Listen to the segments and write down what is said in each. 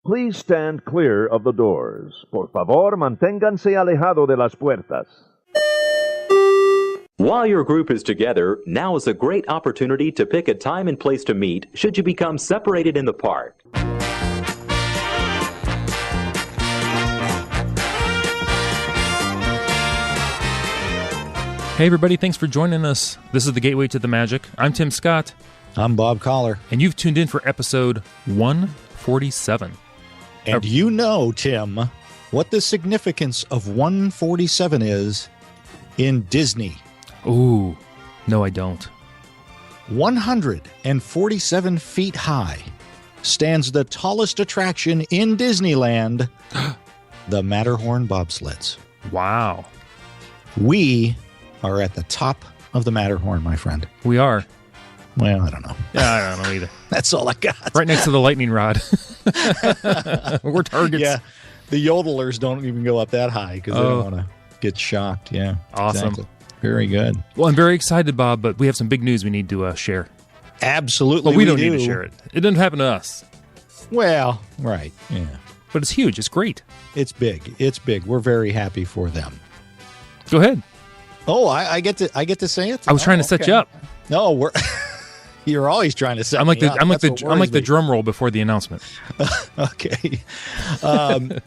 Please stand clear of the doors. Por favor, manténganse alejado de las puertas. While your group is together, now is a great opportunity to pick a time and place to meet should you become separated in the park. Hey everybody, thanks for joining us. This is the Gateway to the Magic. I'm Tim Scott. I'm Bob Collar. And you've tuned in for episode 147. And you know, Tim, what the significance of 147 is in Disney. Ooh, no I don't. 147 feet high stands the tallest attraction in Disneyland, the Matterhorn bobsleds. Wow. We are at the top of the Matterhorn, my friend. We are. Well, I don't know. Yeah, I don't know either. That's all I got. Right next to the lightning rod. We're targets. Yeah, the yodelers don't even go up that high because they don't want to get shocked. Yeah, awesome. Exactly. Very good. Well, I'm very excited, Bob, but we have some big news we need to share. Absolutely. Well, we don't need to share it. It didn't happen to us. Well, right. Yeah. But it's huge. It's great. It's big. It's big. We're very happy for them. Go ahead. Oh, I get to say it? I was trying to set you up. No, we're you're always trying to set me up. I'm like the drum roll before the announcement. Okay.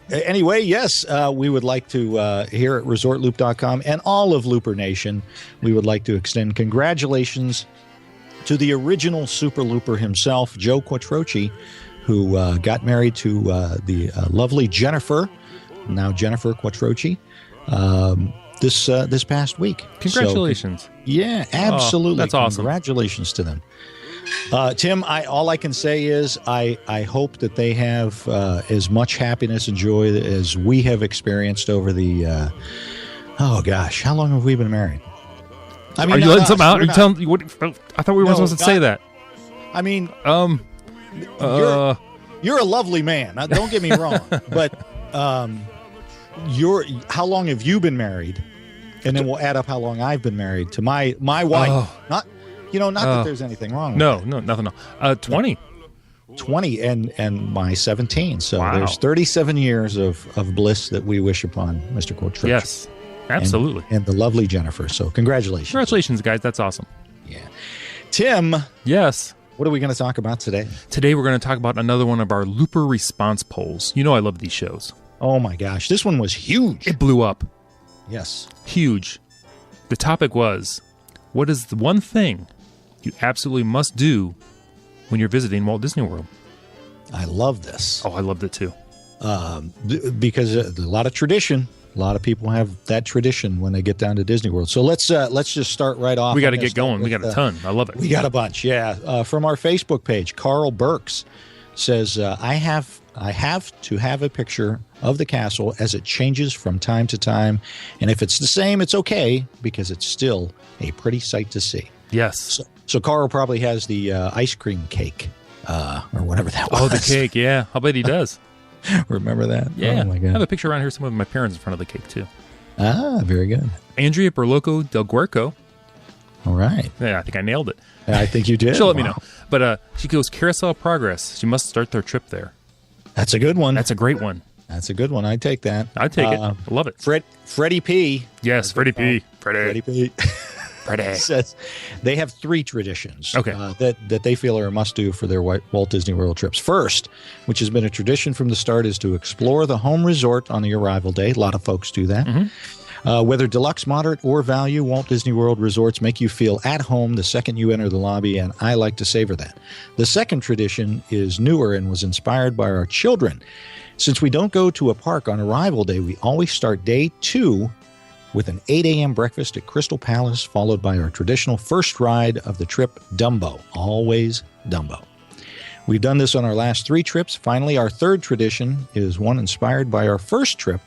Anyway, yes, we would like to here at ResortLoop.com and all of LooperNation, we would like to extend congratulations to the original SuperLooper himself, Joe Quattrocchi, who got married to the lovely Jennifer, now Jennifer Quattrocchi. This past week. Congratulations. So, yeah, absolutely. That's awesome. Congratulations to them. Tim, all I can say is I hope that they have as much happiness and joy as we have experienced over the, oh gosh, how long have we been married? I mean, are you letting something out? Are you telling, what, I thought we weren't supposed to say that. I mean, you're a lovely man. Don't get me wrong, but how long have you been married? And then we'll add up how long I've been married to my wife. Oh. Not that there's anything wrong with that. No, nothing. 20. 20 and my 17. So wow. There's 37 years of bliss that we wish upon Mr. Quattrocchi. Yes, absolutely. And the lovely Jennifer. So congratulations. Congratulations, guys. That's awesome. Yeah. Tim. Yes. What are we going to talk about today? Today we're going to talk about another one of our Looper response polls. You know I love these shows. Oh my gosh. This one was huge. It blew up. Yes. Huge. The topic was, what is the one thing you absolutely must do when you're visiting Walt Disney World? I love this. Oh, I loved it too. Because a lot of tradition. A lot of people have that tradition when they get down to Disney World. So let's just start right off. We got to get going. We got a ton. I love it. We got a bunch. Yeah. From our Facebook page, Carl Burks says, I have to have a picture of the castle as it changes from time to time. And if it's the same, it's okay because it's still a pretty sight to see. Yes. So Carl probably has the ice cream cake or whatever that was. Oh, the cake. Yeah. I'll bet he does. Remember that? Yeah. Oh, my God. I have a picture around here somewhere with my parents in front of the cake, too. Ah, very good. Andrea Berloco Del Guerco. All right. Yeah, I think I nailed it. I think you did. She'll let me know. But she goes, Carousel of Progress. She must start their trip there. That's a good one. That's a great one. That's a good one. I'd take that. I'd take it. I love it. Freddie P. Yes, Freddie P. Freddie P. Freddie says they have three traditions that they feel are a must-do for their Walt Disney World trips. First, which has been a tradition from the start, is to explore the home resort on the arrival day. A lot of folks do that. Mm-hmm. Whether deluxe, moderate, or value, Walt Disney World resorts make you feel at home the second you enter the lobby, and I like to savor that. The second tradition is newer and was inspired by our children. Since we don't go to a park on arrival day, we always start day 2 with an 8 a.m. breakfast at Crystal Palace, followed by our traditional first ride of the trip, Dumbo. Always Dumbo. We've done this on our last 3 trips. Finally, our third tradition is one inspired by our first trip,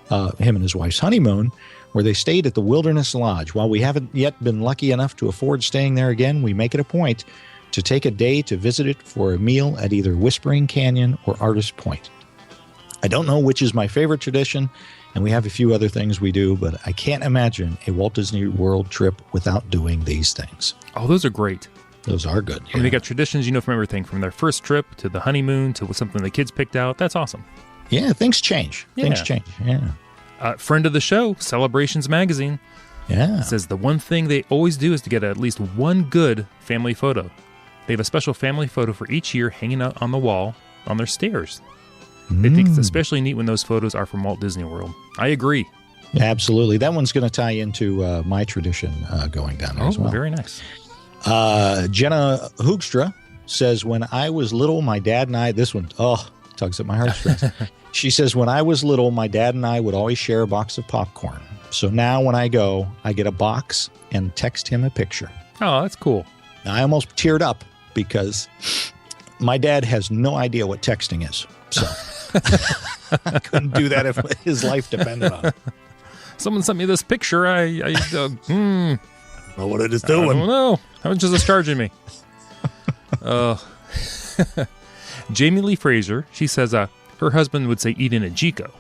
him and his wife's honeymoon, where they stayed at the Wilderness Lodge. While we haven't yet been lucky enough to afford staying there again, we make it a point to take a day to visit it for a meal at either Whispering Canyon or Artist Point. I don't know which is my favorite tradition, and we have a few other things we do, but I can't imagine a Walt Disney World trip without doing these things. Oh, those are great. Those are good. I mean, they got traditions, from everything from their first trip to the honeymoon to something the kids picked out. That's awesome. Yeah, things change. Things change. Yeah. Friend of the show, Celebrations Magazine. Yeah. Says the one thing they always do is to get at least one good family photo. They have a special family photo for each year hanging out on the wall on their stairs. They think it's especially neat when those photos are from Walt Disney World. I agree. Absolutely. That one's going to tie into my tradition going down there as well. Very nice. Jenna Hoogstra says, when I was little, my dad and I, this one, tugs at my heartstrings. She says, when I was little, my dad and I would always share a box of popcorn. So now when I go, I get a box and text him a picture. Oh, that's cool. I almost teared up because my dad has no idea what texting is. So I couldn't do that if his life depended on it. Someone sent me this picture. I don't know what it is doing. I don't know. How much is this charging me? Jamie Lee Fraser, she says her husband would say eat in a Jiko.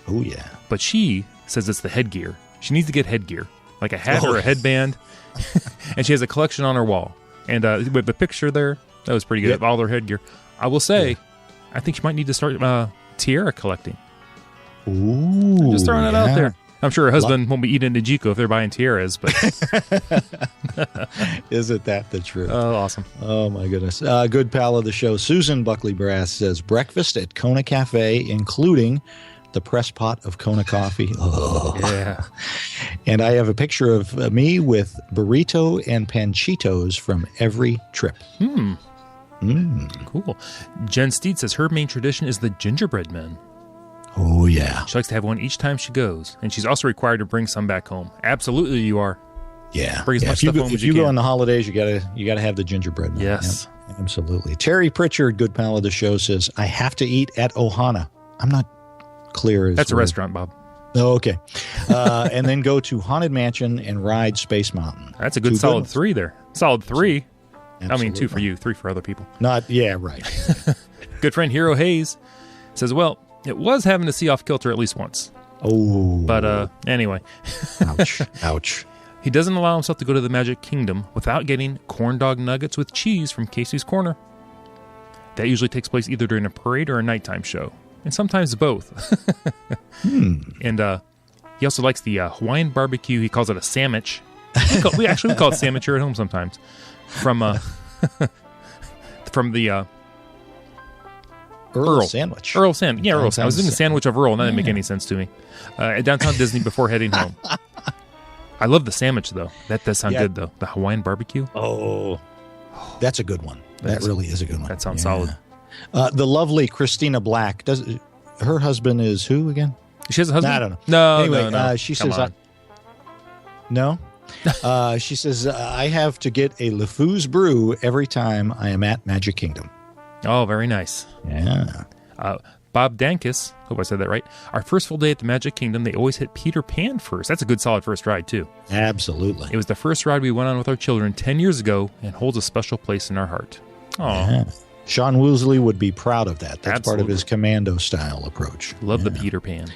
Oh, yeah. But she says it's the headgear. She needs to get headgear, like a hat or a headband. And she has a collection on her wall. And with the picture there, that was pretty good of all their headgear. I will say, I think she might need to start tiara collecting. Ooh. I'm just throwing it out there. I'm sure her husband won't be eating Najiko if they're buying tiaras, but isn't that the truth? Oh, awesome. Oh, my goodness. Good pal of the show, Susan Buckley Brass says, breakfast at Kona Cafe, including the press pot of Kona coffee. Oh. Yeah. And I have a picture of me with burrito and panchitos from every trip. Cool. Jen Steed says her main tradition is the gingerbread men. Oh, yeah. She likes to have one each time she goes, and she's also required to bring some back home. Absolutely, you are. Yeah. Bring as much stuff home as you can. If you go on the holidays, you gotta have the gingerbread man. Yes. Yep, absolutely. Terry Pritchard, good pal of the show, says, I have to eat at Ohana. I'm not clear. That's a restaurant, Bob. Oh, okay. And then go to Haunted Mansion and ride Space Mountain. That's a good solid 3 there. Solid 3. Absolutely. I mean, 2 for you, 3 for other people. Right. Good friend Hero Hayes says, well, it was having to see off kilter at least once. Oh. But anyway. Ouch. He doesn't allow himself to go to the Magic Kingdom without getting corn dog nuggets with cheese from Casey's Corner. That usually takes place either during a parade or a nighttime show, and sometimes both. And he also likes the Hawaiian barbecue. He calls it a sandwich. We call it sandwich here at home sometimes. From the Earl sandwich. Earl sandwich. Yeah, Earl. I was doing a sandwich of Earl, and that didn't make any sense to me. At Downtown Disney before heading home. I love the sandwich, though. That does sound good, though. The Hawaiian barbecue. Oh, that's a good one. That really is a good one. That sounds solid. The lovely Christina Black. Her husband is who again? She has a husband? I don't know. No, anyway, no. She says, no? She says, I have to get a LeFou's brew every time I am at Magic Kingdom. Oh, very nice. Yeah. Bob Dankus, hope I said that right. Our first full day at the Magic Kingdom, they always hit Peter Pan first. That's a good solid first ride, too. Absolutely. It was the first ride we went on with our children 10 years ago and holds a special place in our heart. Aw. Yeah. Sean Woosley would be proud of that. That's Absolutely. Part of his commando style approach. Love the Peter Pan.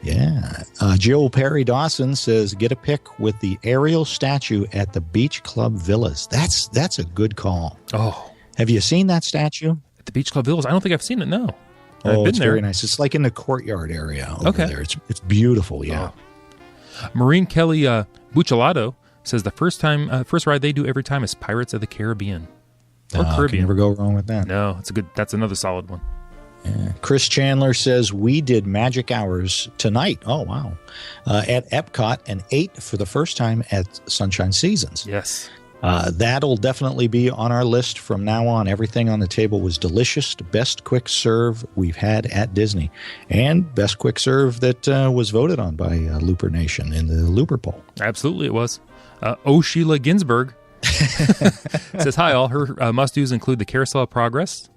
Yeah. Jill Perry Dawson says, get a pic with the Ariel statue at the Beach Club Villas. That's a good call. Oh. Have you seen that statue? At the Beach Club Villas? I don't think I've seen it, no. Oh, I've been it's there. very nice. It's like in the courtyard area over there. It's beautiful, yeah. Oh. Maureen Kelly Bucciolato says the first ride they do every time is Pirates of the Caribbean. Or Caribbean. Can never go wrong with that. No, that's another solid one. Yeah. Chris Chandler says, we did Magic Hours tonight. Oh, wow. At Epcot and ate for the first time at Sunshine Seasons. Yes. That'll definitely be on our list from now on. Everything on the table was delicious. Best quick serve we've had at Disney. And best quick serve that was voted on by LooperNation in the Looper poll. Absolutely it was. Sheila Ginsburg says, hi all. Her must-dos include the Carousel of Progress,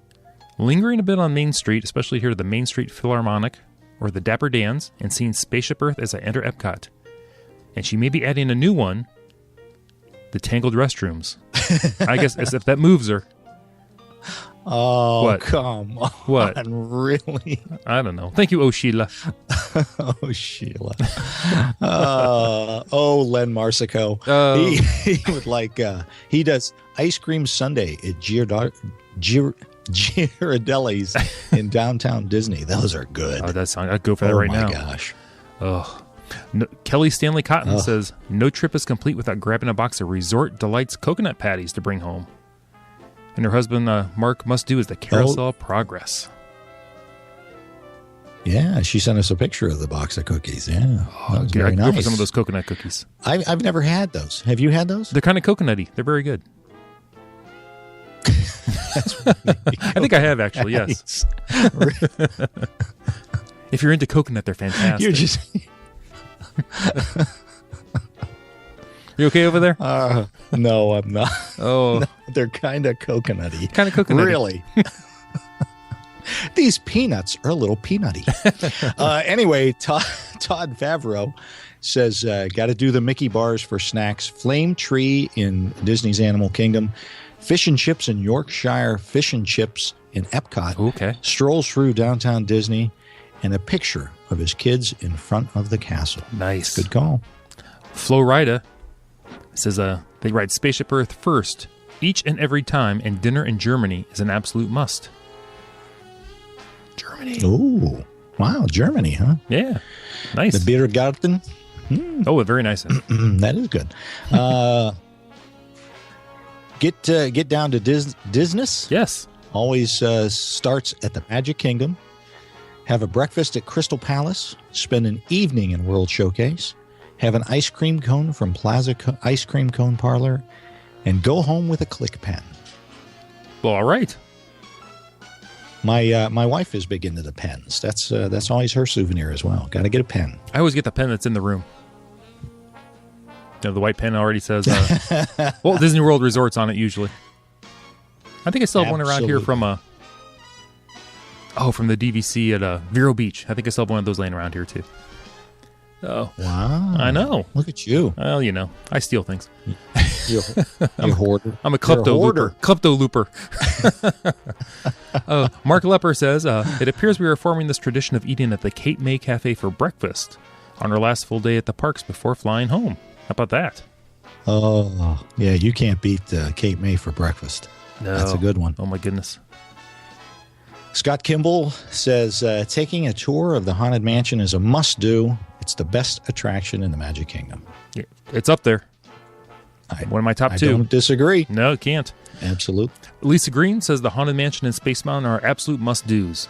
lingering a bit on Main Street, especially here to the Main Street Philharmonic or the Dapper Dans, and seeing Spaceship Earth as I enter Epcot. And she may be adding a new one, the Tangled Restrooms. I guess as if that moves her. Oh, What? come on. What? Really? I don't know. Thank you, Sheila. Oh, Sheila. Len Marsico. He would like, he does ice cream sundae at Girardelli's in downtown Disney. Those are good. Oh, that sounds. I'd go for that right now. Oh, my gosh. Oh. No, Kelly Stanley Cotton says, no trip is complete without grabbing a box of Resort Delights coconut patties to bring home. And her husband, Mark, must do is the Carousel Progress. Yeah, she sent us a picture of the box of cookies. Yeah, I'd very nice. go for some of those coconut cookies. I've never had those. Have you had those? They're kind of coconutty. They're very good. I think I have, actually, yes. If you're into coconut, they're fantastic. You're just... You okay over there? No, I'm not. Oh. No, they're kind of coconutty. Kind of coconutty. Really? These peanuts are a little peanutty. Anyway, Todd Favreau says, got to do the Mickey bars for snacks. Flame Tree in Disney's Animal Kingdom. Fish and Chips in Yorkshire. Fish and Chips in Epcot. Okay. Strolls through downtown Disney. And a picture of his kids in front of the castle. Nice. Good call. Flo Rida says they ride Spaceship Earth first each and every time, and dinner in Germany is an absolute must. Germany. Oh, wow. Germany, huh? Yeah. Nice. The Biergarten. Oh, very nice. That is good. Get down to Disney. Yes. Always starts at the Magic Kingdom. Have a breakfast at Crystal Palace. Spend an evening in World Showcase. Have an ice cream cone from Plaza Ice Cream Cone Parlor. And go home with a click pen. Well, all right. My wife is big into the pens. That's always her souvenir as well. Got to get a pen. I always get the pen that's in the room. You know, the white pen already says, well, Disney World Resorts on it usually. I think I still have one around here from from the DVC at Vero Beach. I think I still have one of those laying around here too. Oh, wow! I know. Look at you. Well, you know, I steal things. You're a hoarder. I'm a klepto-looper. Klepto-looper. Mark Lepper says, it appears we are forming this tradition of eating at the Cape May Cafe for breakfast on our last full day at the parks before flying home. How about that? Oh, yeah, you can't beat Cape May for breakfast. No. That's a good one. Oh, my goodness. Scott Kimball says, taking a tour of the Haunted Mansion is a must-do. It's the best attraction in the Magic Kingdom. Yeah, it's up there. One of my top two. I don't disagree. No, it can't. Absolutely. Lisa Green says the Haunted Mansion and Space Mountain are absolute must-dos.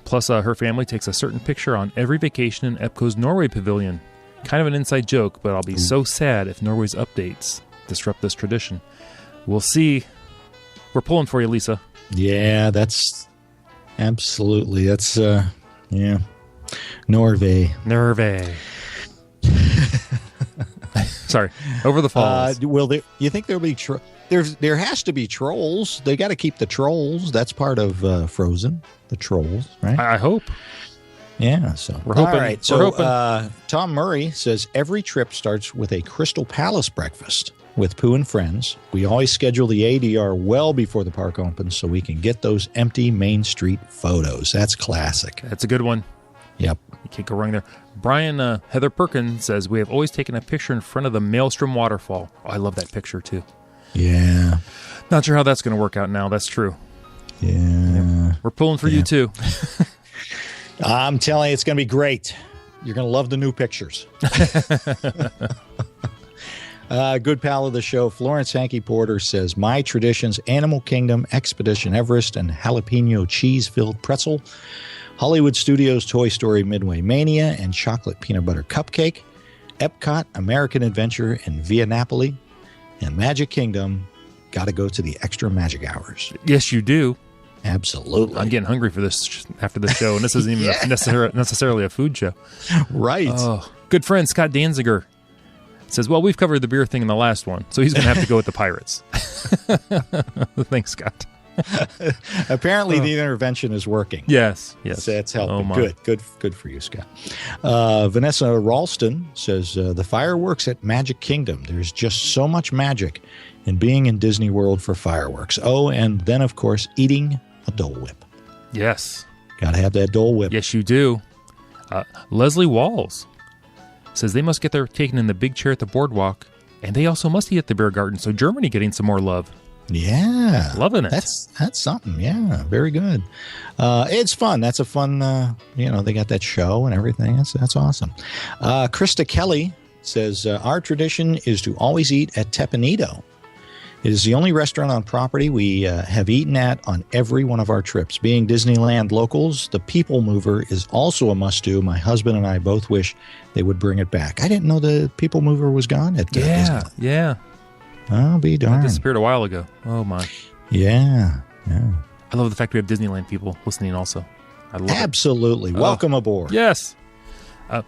Plus, her family takes a certain picture on every vacation in Epco's Norway Pavilion. Kind of an inside joke, but I'll be so sad if Norway's updates disrupt this tradition. We'll see. We're pulling for you, Lisa. Yeah, that's absolutely. That's, yeah. Norway. Sorry, over the falls. You think there'll be there has to be trolls. They got to keep the trolls. That's part of Frozen. The trolls, right? I hope. Yeah. So we're hoping. All right. So Tom Murray says every trip starts with a Crystal Palace breakfast with Pooh and friends. We always schedule the ADR well before the park opens so we can get those empty Main Street photos. That's classic. That's a good one. Yep. You can't go wrong there. Brian Heather Perkins says, we have always taken a picture in front of the Maelstrom waterfall. Oh, I love that picture, too. Yeah. Not sure how that's going to work out now. That's true. Yeah. We're pulling for you, too. I'm telling you, it's going to be great. You're going to love the new pictures. Good pal of the show, Florence Hankey Porter says, my traditions, Animal Kingdom, Expedition Everest, and jalapeno cheese-filled pretzel. Hollywood Studios Toy Story Midway Mania and Chocolate Peanut Butter Cupcake, Epcot, American Adventure, and Via Napoli, and Magic Kingdom. Got to go to the extra magic hours. Yes, you do. Absolutely. I'm getting hungry for this after the show, and this isn't even necessarily a food show. Right. Oh, good friend Scott Danziger says, well, we've covered the beer thing in the last one, so he's going to have to go with the Pirates. Thanks, Scott. Apparently, the intervention is working. Yes. That's helping. Good for you, Scott. Vanessa Ralston says, the fireworks at Magic Kingdom. There's just so much magic in being in Disney World for fireworks. Oh, and then, of course, eating a Dole Whip. Yes. Got to have that Dole Whip. Yes, you do. Leslie Walls says they must get their taken in the big chair at the boardwalk, and they also must eat at the beer garden. So Germany getting some more love. Yeah. Loving it. That's something. Yeah. Very good. It's fun. That's a fun, they got that show and everything. That's awesome. Krista Kelly says, our tradition is to always eat at Tepanito. It is the only restaurant on property we have eaten at on every one of our trips. Being Disneyland locals, the People Mover is also a must-do. My husband and I both wish they would bring it back. I didn't know the People Mover was gone at Disneyland. Yeah. I'll be darned. It disappeared a while ago. Oh, my. Yeah. I love the fact we have Disneyland people listening also. I love Absolutely. it. Welcome aboard. Yes. I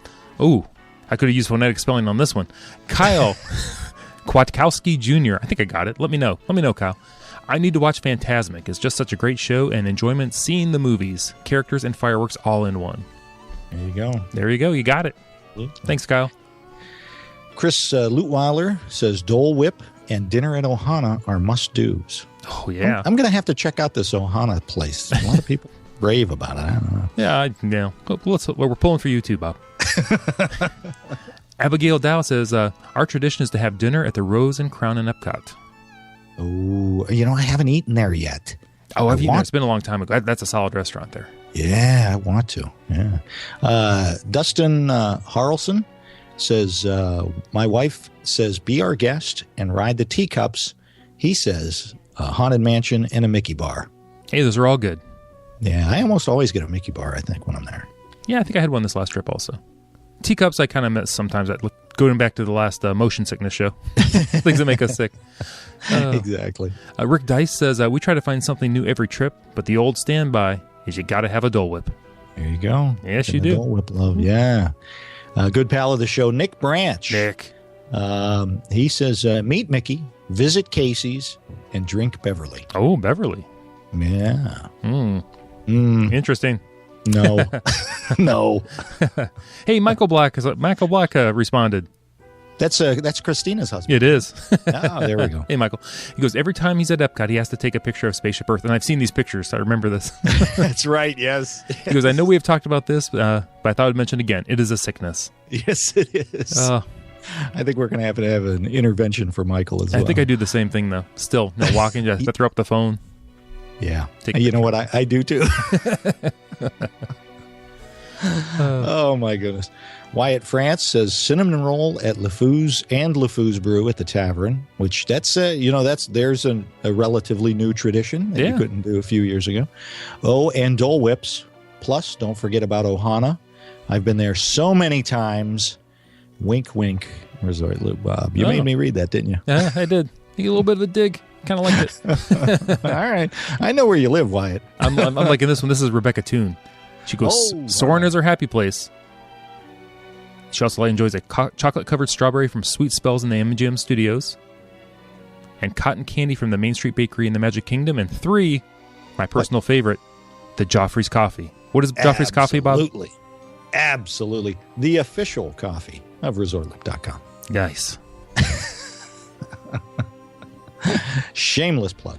could have used phonetic spelling on this one. Kyle Quattrocchi Jr. I think I got it. Let me know, Kyle. I need to watch Fantasmic. It's just such a great show and enjoyment seeing the movies, characters, and fireworks all in one. There you go. You got it. Thanks, Kyle. Chris Lutweiler says Dole Whip and dinner at Ohana are must-dos. Oh, yeah. I'm going to have to check out this Ohana place. A lot of people rave about it. I don't know. Yeah. We're pulling for you too, Bob. Abigail Dow says, our tradition is to have dinner at the Rose and Crown in Epcot. Oh, I haven't eaten there yet. Oh, have you? It's been a long time ago. That's a solid restaurant there. Yeah, I want to. Yeah. Dustin Harrelson says, my wife says, be our guest and ride the teacups. He says, a Haunted Mansion and a Mickey bar. Hey, those are all good. Yeah, I almost always get a Mickey bar, I think, when I'm there. Yeah, I think I had one this last trip also. Teacups I kind of miss sometimes. Going back to the last motion sickness show. Things that make us sick. Exactly. Rick Dice says, we try to find something new every trip, but the old standby is you got to have a Dole Whip. There you go. Yes, you do. Dole Whip love, yeah. Good pal of the show, Nick Branch. Nick. He says, meet Mickey, visit Casey's, and drink Beverly. Oh, Beverly. Yeah. Interesting. No. No. Hey, Michael Black responded. That's Christina's husband. It is. There we go. Hey, Michael. He goes, every time he's at Epcot, he has to take a picture of Spaceship Earth. And I've seen these pictures, so I remember this. That's right, yes. He goes, I know we have talked about this, but I thought I'd mention again. It is a sickness. Yes, it is. I think we're going to have an intervention for Michael as well. I think I do the same thing, though. Still, walking, just throw up the phone. Yeah. You know what? I do, too. Oh, my goodness. Wyatt France says cinnamon roll at LeFou's and LeFou's Brew at the Tavern, which there's a relatively new tradition that you couldn't do a few years ago. Oh, and Dole Whips. Plus, don't forget about Ohana. I've been there so many times. Wink, wink. ResortLoop, Bob. You made me read that, didn't you? Yeah, I did. You get a little bit of a dig. Kind of liked it. All right. I know where you live, Wyatt. I'm liking this one. This is Rebecca Toon. She goes, Soarin' is her happy place. She also enjoys a chocolate-covered strawberry from Sweet Spells in the MGM Studios, and cotton candy from the Main Street Bakery in the Magic Kingdom, and 3, my personal favorite, the Joffrey's Coffee. What is Joffrey's Coffee, Bob? Absolutely. The official coffee of ResortLoop.com. Nice. Shameless plug.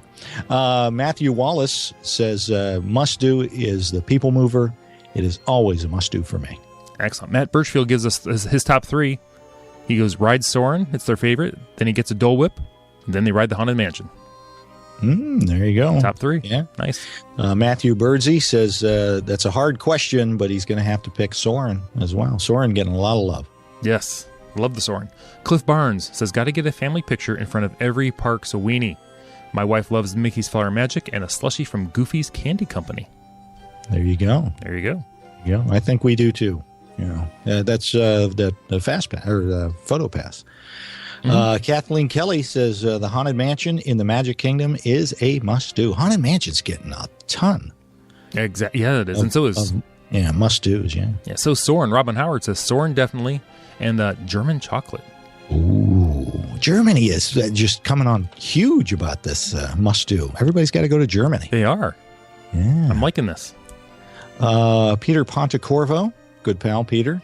Matthew Wallace says, must-do is the People Mover. It is always a must-do for me. Excellent. Matt Birchfield gives us his top 3. He goes, ride Soarin'. It's their favorite. Then he gets a Dole Whip. And then they ride the Haunted Mansion. There you go. Top 3. Yeah. Nice. Matthew Birdsey says, that's a hard question, but he's going to have to pick Soarin' as well. Soarin' getting a lot of love. Yes. Love the Soarin'. Cliff Barnes says, got to get a family picture in front of every park's a weenie. My wife loves Mickey's Flower Magic and a slushie from Goofy's Candy Company. There you go. There you go. Yeah, I think we do too. That's the fast pass or photo pass. Kathleen Kelly says the Haunted Mansion in the Magic Kingdom is a must-do. Haunted Mansion's getting a ton. Exactly. Yeah, it is. And so is must-dos. Yeah. Yeah. So Soarin'. Robin Howard says Soarin' definitely, and German chocolate. Ooh, Germany is just coming on huge about this must-do. Everybody's got to go to Germany. They are. Yeah. I'm liking this. Peter Pontecorvo, good pal Peter,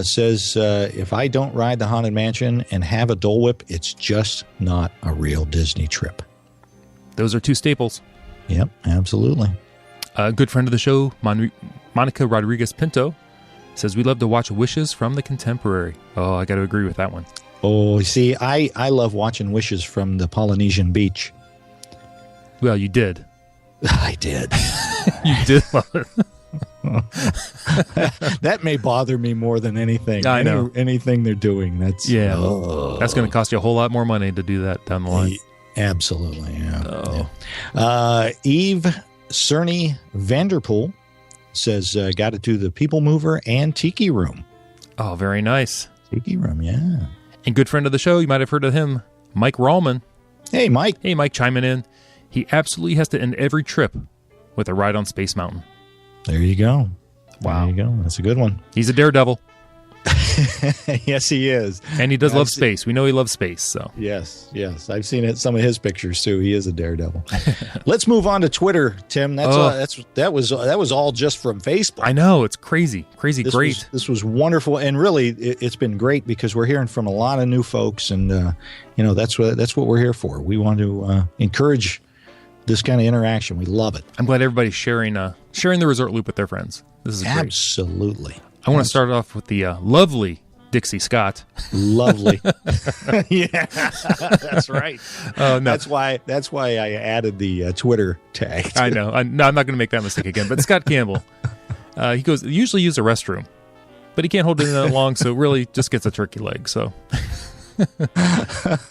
says, if I don't ride the Haunted Mansion and have a Dole Whip, it's just not a real Disney trip. Those are two staples. Yep, absolutely. A good friend of the show, Monica Rodriguez Pinto, says we love to watch Wishes from the Contemporary. Oh, I got to agree with that one. Oh, see, I love watching Wishes from the Polynesian beach. Well, you did. I did. You did love it. That may bother me more than anything. I know. Anything they're doing. That's going to cost you a whole lot more money to do that down the line. Absolutely, yeah. Oh. Yeah. Eve Cerny Vanderpool says, got to do the People Mover and Tiki Room. Oh, very nice. Tiki Room, yeah. And good friend of the show, you might have heard of him, Mike Rallman. Hey, Mike. Hey, Mike, chiming in. He absolutely has to end every trip with a ride on Space Mountain. There you go. Wow. There you go. That's a good one. He's a daredevil. Yes, he is. And he does love space. We know he loves space. So Yes. I've seen some of his pictures, too. He is a daredevil. Let's move on to Twitter, Tim. That was all just from Facebook. I know. It's crazy. Great. This was wonderful. And really, it's been great because we're hearing from a lot of new folks. And, that's what we're here for. We want to encourage this kind of interaction. We love it. I'm glad everybody's sharing the Resort Loop with their friends. This is great. Absolutely. I want to start off with the lovely Dixie Scott. Lovely. Yeah, that's right. No. That's why I added the Twitter tag. I know. I'm not going to make that mistake again. But Scott Campbell, he goes, usually use a restroom, but he can't hold it in that long, so really just gets a turkey leg. So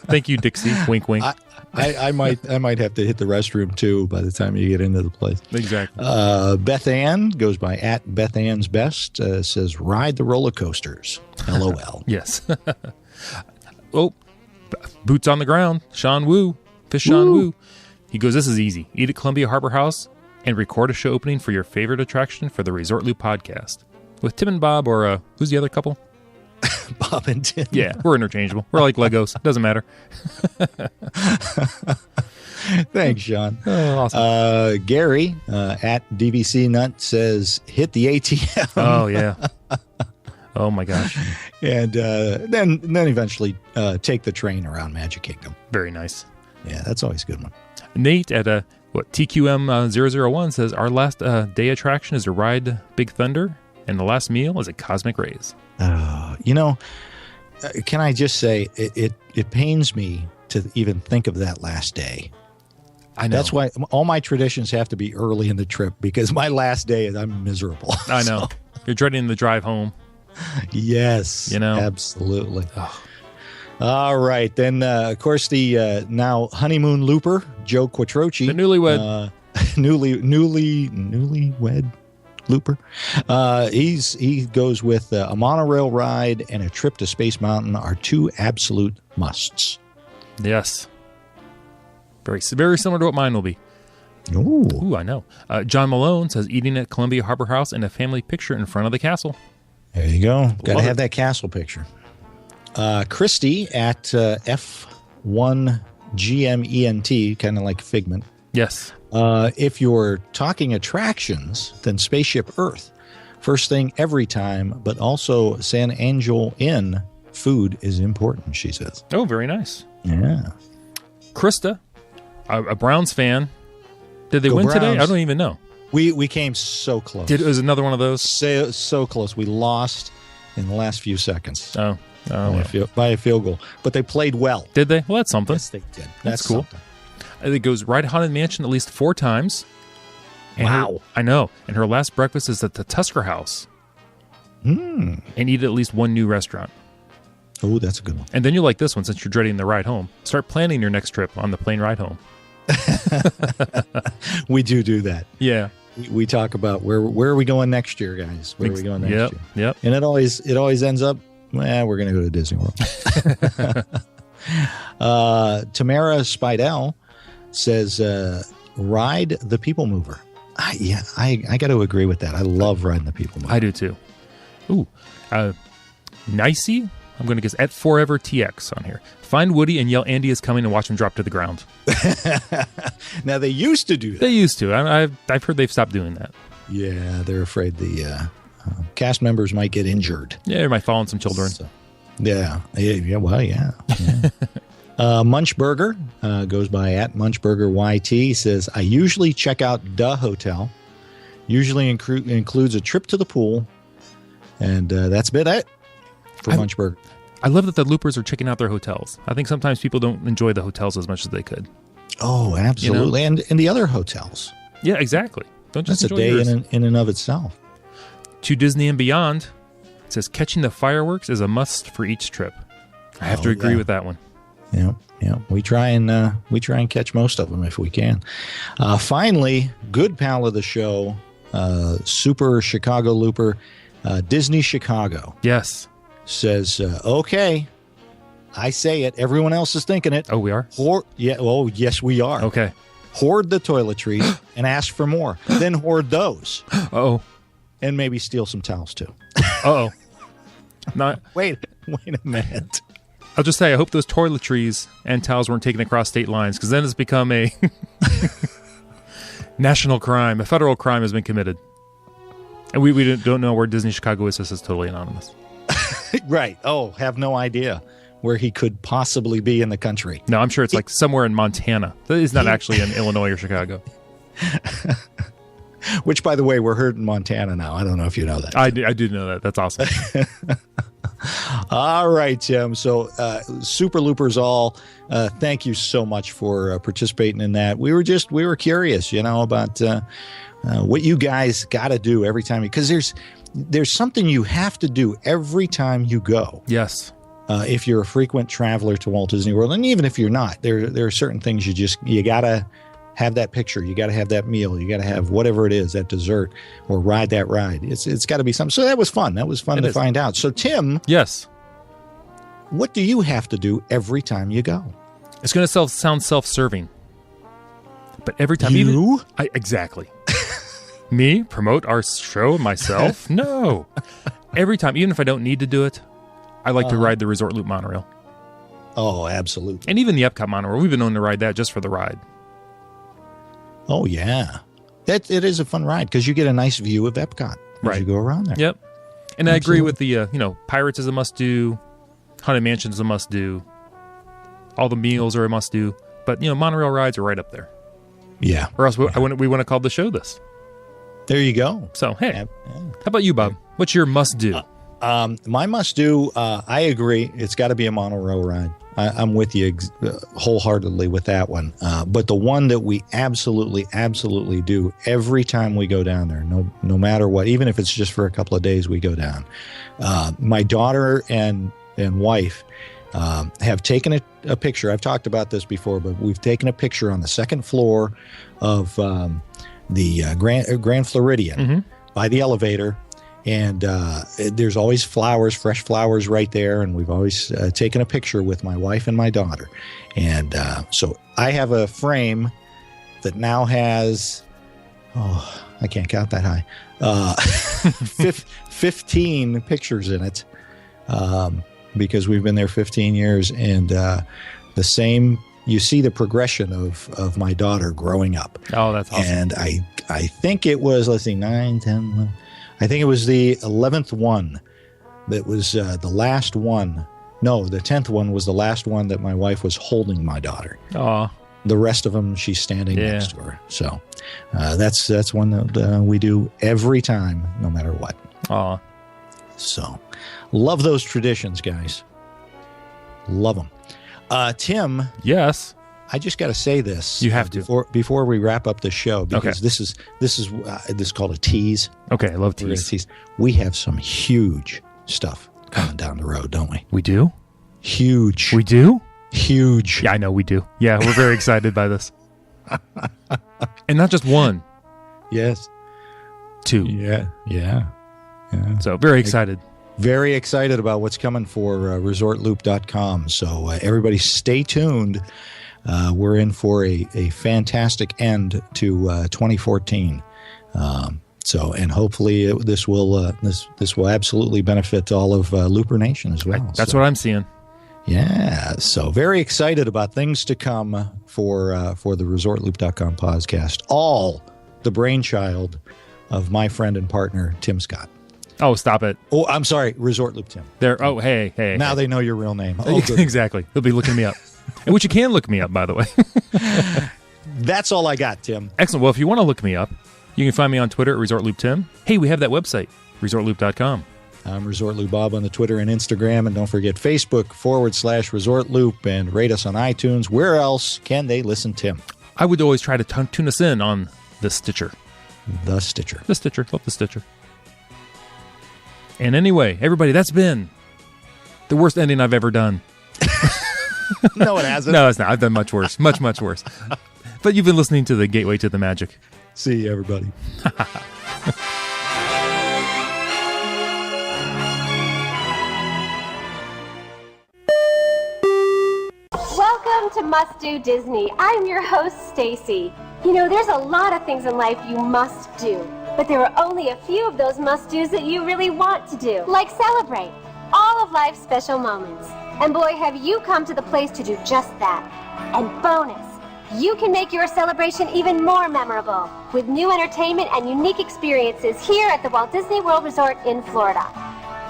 thank you, Dixie. Wink, wink. I might have to hit the restroom too by the time you get into the place. Exactly. Beth Ann goes by at Beth Ann's Best, says ride the roller coasters. LOL. Yes. Boots on the ground. Sean Wu. Sean Wu. He goes, this is easy. Eat at Columbia Harbor House and record a show opening for your favorite attraction for the Resort Loop podcast. With Tim and Bob or who's the other couple? Bob and Tim. Yeah, we're interchangeable. We're like Legos. Doesn't matter. Thanks, Sean. Oh, awesome. Gary at DVC Nut says, hit the ATM. Oh, yeah. Oh, my gosh. And then eventually take the train around Magic Kingdom. Very nice. Yeah, that's always a good one. Nate at TQM 001 says, our last day attraction is to ride Big Thunder, and the last meal is at Cosmic Rays. Can I just say, it pains me to even think of that last day. I know. That's why all my traditions have to be early in the trip, because my last day, I'm miserable. I know. You're dreading the drive home. Yes. Absolutely. Oh. All right. Then, of course, the now honeymoon looper, Joe Quattrocchi. The newlywed. Newlywed looper. He goes with a monorail ride and a trip to Space Mountain are two absolute musts. Yes. Very, very similar to what mine will be. Ooh, I know. John Malone says eating at Columbia Harbor House and a family picture in front of the castle. There you go. Got to have that castle picture. Christy at F1GMENT, kind of like Figment. Yes. If you're talking attractions, then Spaceship Earth. First thing every time, but also San Angel Inn. Food is important, she says. Oh, very nice. Yeah. Krista, a Browns fan. Did they win today? I don't even know. We came so close. It was another one of those? So close. We lost in the last few seconds. Oh. By a field goal. But they played well. Did they? Well, that's something. Yes, they did. That's cool. Something. It goes ride Haunted Mansion at least 4 times. And wow. I know. And her last breakfast is at the Tusker House. And eat at least one new restaurant. Oh, that's a good one. And then you'll like this one since you're dreading the ride home. Start planning your next trip on the plane ride home. We do that. Yeah. We talk about where are we going next year, guys? Where are we going next year? Yep. And it always ends up, we're going to go to Disney World. Tamara Spidell says, ride the People Mover. I got to agree with that. I love riding the People Mover. I do too. Ooh. Nicey I'm going to guess at Forever TX on here. Find Woody and yell Andy is coming and watch him drop to the ground. Now, they used to do that. They used to. I've heard they've stopped doing that. Yeah, they're afraid the cast members might get injured. Yeah, they might fall on some children. So, yeah. Munchburger goes by at MunchburgerYT, says, I usually check out the hotel. Usually includes a trip to the pool. And that's been it for Munchburger. I love that the Loopers are checking out their hotels. I think sometimes people don't enjoy the hotels as much as they could. Oh, absolutely. You know? And the other hotels. Yeah, exactly. Don't just That's enjoy a day yours. in and of itself. To Disney and Beyond, it says catching the fireworks is a must for each trip. I have to agree with that one. Yeah. We try and catch most of them if we can. Finally, good pal of the show, Super Chicago Looper, Disney Chicago. Yes. Says, okay, I say it. Everyone else is thinking it. Oh, we are? Yes, we are. Okay. Hoard the toiletries and ask for more. Then hoard those. Uh-oh. And maybe steal some towels, too. Uh-oh. Not. Wait a minute. I'll just say, I hope those toiletries and towels weren't taken across state lines, because then it's become a national crime. A federal crime has been committed. And we don't know where Disney Chicago is. This is totally anonymous. Right. Oh, have no idea where he could possibly be in the country. No, I'm sure it's like somewhere in Montana. It's not actually in Illinois or Chicago. Which, by the way, we're heard in Montana now. I don't know if you know that. I do know that. That's awesome. All right, Tim. So, Super Loopers all, thank you so much for participating in that. We were curious, about what you guys got to do every time, because there's something you have to do every time you go. Yes. If you're a frequent traveler to Walt Disney World, and even if you're not, there are certain things you got to have that picture. You got to have that meal. You got to have whatever it is, that dessert, or ride that ride. It's got to be something. So that was fun. That was fun to find out. So, Tim. Yes. What do you have to do every time you go? It's going to sound self-serving. But every time exactly. Me? Promote our show myself? No. Every time, even if I don't need to do it, I like to ride the Resort Loop monorail. Oh, absolutely. And even the Epcot monorail. We've been known to ride that just for the ride. Oh, yeah. It is a fun ride because you get a nice view of Epcot as you go around there. Yep. And I agree with the, Pirates is a must-do. Haunted Mansion is a must-do. All the meals are a must-do. But, monorail rides are right up there. Yeah. Or else we wouldn't have called the show this. There you go. So, hey, how about you, Bob? What's your must-do? My must-do, I agree. It's got to be a monorail ride. I'm with you wholeheartedly with that one. But the one that we absolutely do every time we go down there, no matter what, even if it's just for a couple of days we go down. My daughter and wife have taken a picture. I've talked about this before, but we've taken a picture on the second floor of the Grand Floridian by the elevator. And there's always fresh flowers right there. And we've always taken a picture with my wife and my daughter. And so I have a frame that now has, I can't count that high, 15 pictures in it because we've been there 15 years. And the same, you see the progression of my daughter growing up. Oh, that's awesome. And I think it was, 9, 10, 11. I think it was the 11th one that was the last one. No, the 10th one was the last one that my wife was holding my daughter. Aw. The rest of them, she's standing next to her. So that's one that we do every time, no matter what. Aw. So love those traditions, guys. Love them. Tim. Yes. I just got to say this. You have to before we wrap up the show, because this is called a tease. Okay, I love tease. We have some huge stuff coming down the road, don't we? We do? Huge. We do? Huge. Yeah, I know we do. Yeah, we're very excited by this. And not just one. Yes. 2. Yeah. So very excited. Very excited about what's coming for ResortLoop.com. So everybody stay tuned. We're in for a fantastic end to 2014. So, and hopefully this will absolutely benefit all of LooperNation as well. That's what I'm seeing. Yeah, so very excited about things to come for the ResortLoop.com podcast. All the brainchild of my friend and partner, Tim Scott. Oh, stop it. Oh, I'm sorry, ResortLoop Tim. Oh, hey. Now they know your real name. Oh, good. Exactly. They'll be looking me up. And which you can look me up, by the way. That's all I got, Tim. Excellent. Well, if you want to look me up, you can find me on Twitter at ResortLoopTim. Hey, we have that website, ResortLoop.com. I'm ResortLoop Bob on the Twitter and Instagram. And don't forget Facebook.com/ResortLoop and rate us on iTunes. Where else can they listen, Tim? I would always try to tune us in on the Stitcher. The Stitcher. Love the Stitcher. And anyway, everybody, that's been the worst ending I've ever done. No, it hasn't. No, it's not. I've done much worse. Much worse. But you've been listening to the Gateway to the Magic. See you, everybody. Welcome to Must Do Disney. I'm your host, Stacy. You know, there's a lot of things in life you must do, but there are only a few of those must-dos that you really want to do, like celebrate all of life's special moments. And boy, have you come to the place to do just that. And bonus, you can make your celebration even more memorable with new entertainment and unique experiences here at the Walt Disney World Resort in Florida.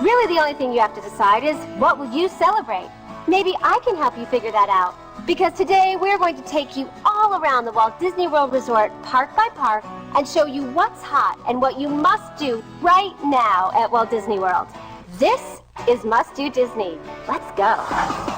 Really, the only thing you have to decide is, what will you celebrate? Maybe I can help you figure that out. Because today we're going to take you all around the Walt Disney World Resort, park by park, and show you what's hot and what you must do right now at Walt Disney World. This is Must Do Disney. Let's go.